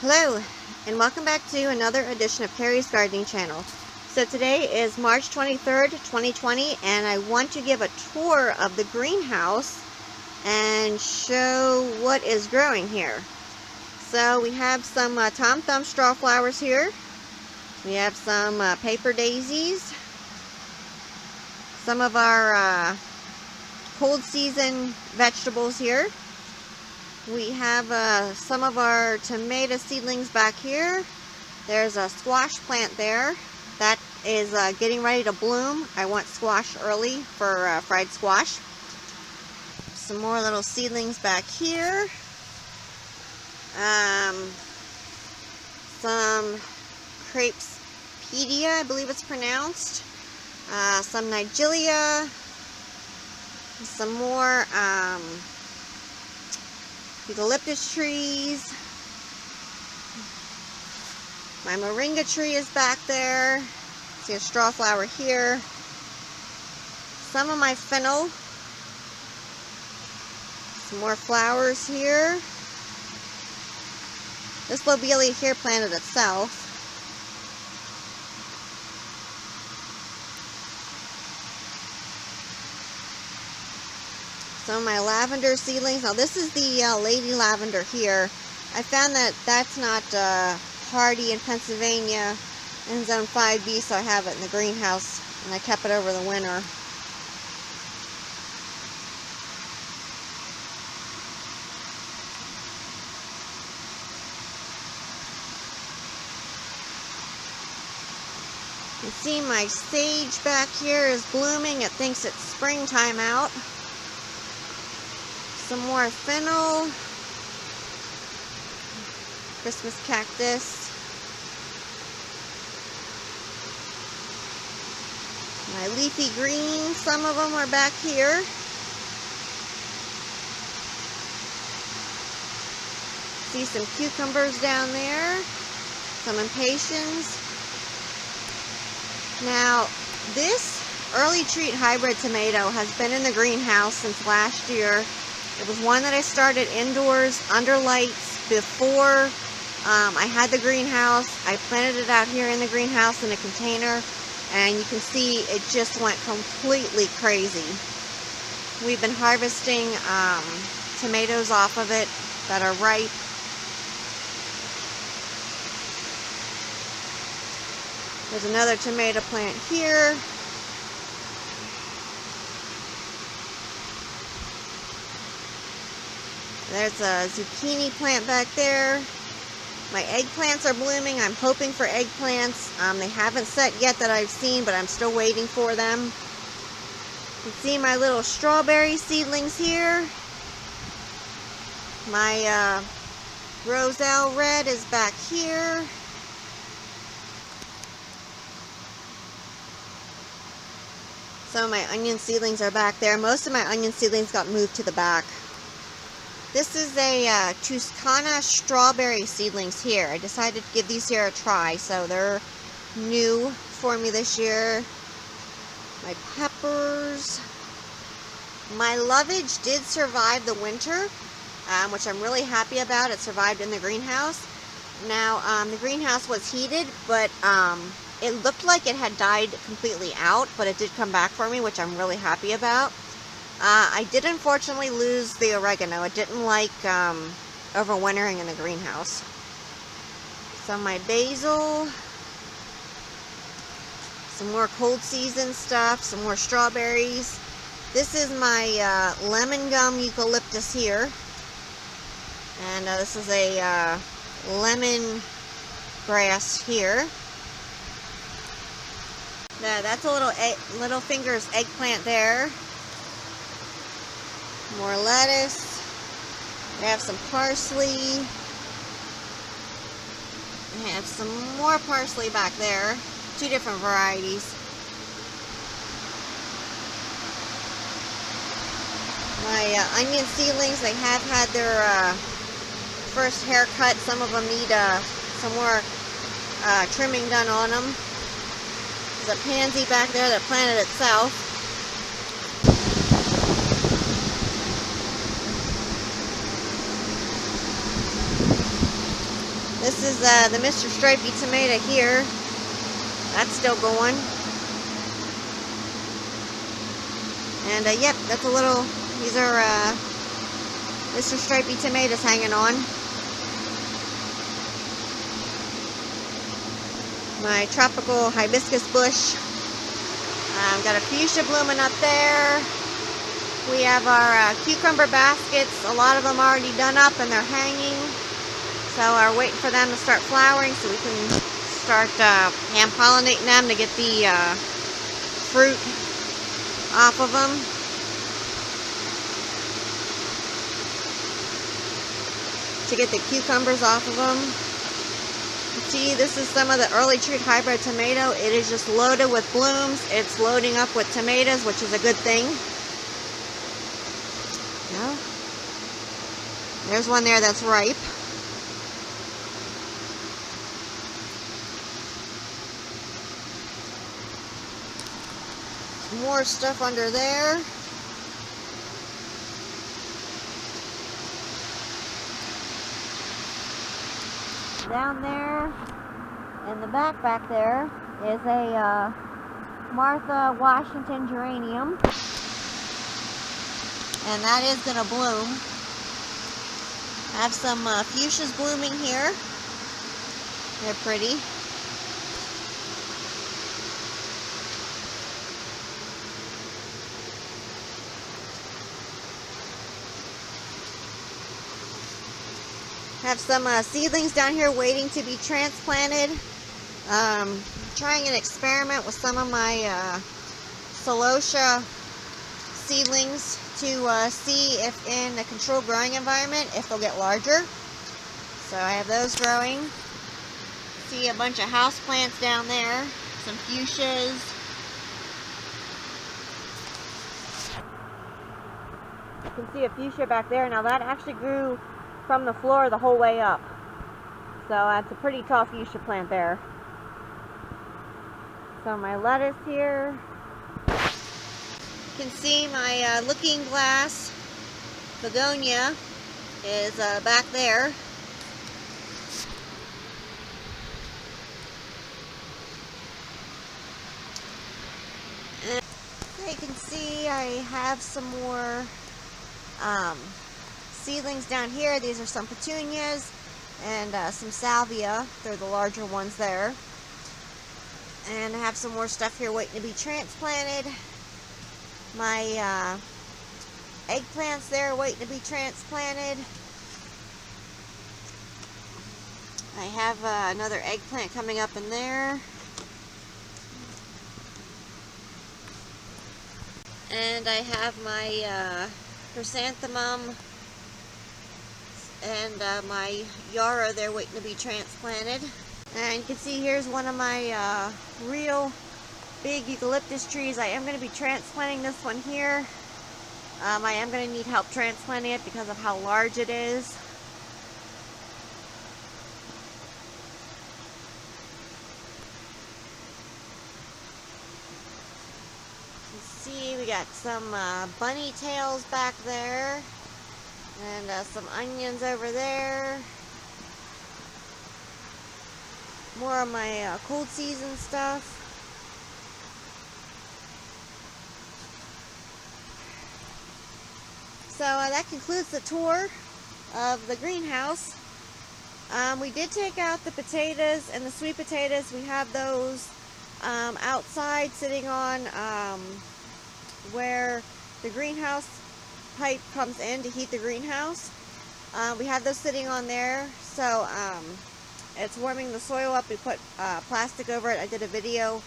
Hello, and welcome back to another edition of Carrie's Gardening Channel. So today is March 23rd, 2020, and I want to give a tour of the greenhouse and show what is growing here. So we have some Tom Thumb straw flowers here. We have some paper daisies. Some of our cold season vegetables here. We have some of our tomato seedlings back here. There's a squash plant there that is getting ready to bloom. I want squash early for fried squash. Some more little seedlings back here. Some Crepespedia, I believe it's pronounced. Some Nigelia. Some more eucalyptus trees. My moringa tree is back there. See a straw flower here. Some of my fennel. Some more flowers here. This lobelia here planted itself. Some of my lavender seedlings. Now this is the lady lavender here. I found that that's not hardy in Pennsylvania in zone 5B, so I have it in the greenhouse and I kept it over the winter. You can see my sage back here is blooming. It thinks it's springtime out. Some more fennel, Christmas cactus, my leafy greens, some of them are back here. See some cucumbers down there, some impatiens. Now, this early treat hybrid tomato has been in the greenhouse since last year. It was one that I started indoors under lights before I had the greenhouse. I planted it out here in the greenhouse in a container, and you can see it just went completely crazy. We've been harvesting tomatoes off of it that are ripe. There's another tomato plant here. There's a zucchini plant back there. My eggplants are blooming. I'm hoping for eggplants. They haven't set yet that I've seen, but I'm still waiting for them. You can see my little strawberry seedlings here. My Roselle red is back here. Some of my onion seedlings are back there. Most of my onion seedlings got moved to the back. This is a Tuscana strawberry seedlings here. I decided to give these here a try, so they're new for me this year. My peppers. My lovage did survive the winter, which I'm really happy about. It survived in the greenhouse. Now, the greenhouse was heated, but it looked like it had died completely out, but it did come back for me, which I'm really happy about. I did unfortunately lose the oregano. It didn't like overwintering in the greenhouse. Some of my basil. Some more cold season stuff. Some more strawberries. This is my lemon gum eucalyptus here. And this is a lemon grass here. That's a little fingers eggplant there. More lettuce. I have some parsley. I have some more parsley back there. Two different varieties. My onion seedlings, they have had their first haircut. Some of them need some more trimming done on them. There's a pansy back there that planted itself. This is the Mr. Stripey tomato here. That's still going. And yep, that's a little, these are Mr. Stripey tomatoes hanging on. My tropical hibiscus bush. Got a fuchsia blooming up there. We have our cucumber baskets. A lot of them already done up and they're hanging. So we're waiting for them to start flowering so we can start hand pollinating them to get the fruit off of them. To get the cucumbers off of them. See, this is some of the early treat hybrid tomato. It is just loaded with blooms. It's loading up with tomatoes, which is a good thing. Yeah. There's one there that's ripe. More stuff under there. Down there in the back there is a Martha Washington geranium, and that is going to bloom. I have some fuchsias blooming here. They're pretty. Have some seedlings down here waiting to be transplanted. Trying an experiment with some of my celosia seedlings to see if in a controlled growing environment if they'll get larger. So I have those growing. See a bunch of house plants down there. Some fuchsias. You can see a fuchsia back there. Now that actually grew from the floor the whole way up. So that's a pretty tall fuchsia plant there. So my lettuce here. You can see my looking glass begonia is back there. And you can see I have some more seedlings down here. These are some petunias and some salvia. They're the larger ones there. And I have some more stuff here waiting to be transplanted. My eggplants there waiting to be transplanted. I have another eggplant coming up in there. And I have my chrysanthemum and my yarrow there waiting to be transplanted. And you can see here's one of my real big eucalyptus trees. I am going to be transplanting this one here. I am going to need help transplanting it because of how large it is. You can see we got some bunny tails back there. And some onions over there. More of my cold season stuff. So that concludes the tour of the greenhouse. We did take out the potatoes and the sweet potatoes. We have those outside sitting on where the greenhouse pipe comes in to heat the greenhouse. We have those sitting on there, so it's warming the soil up. We put plastic over it. I did a video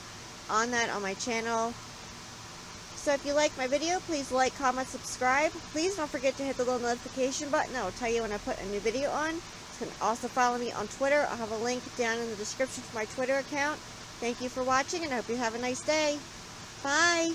on that on my channel. So if you like my video, please like, comment, subscribe. Please don't forget to hit the little notification button. That will tell you when I put a new video on. You can also follow me on Twitter. I'll have a link down in the description for my Twitter account. Thank you for watching, and I hope you have a nice day. Bye!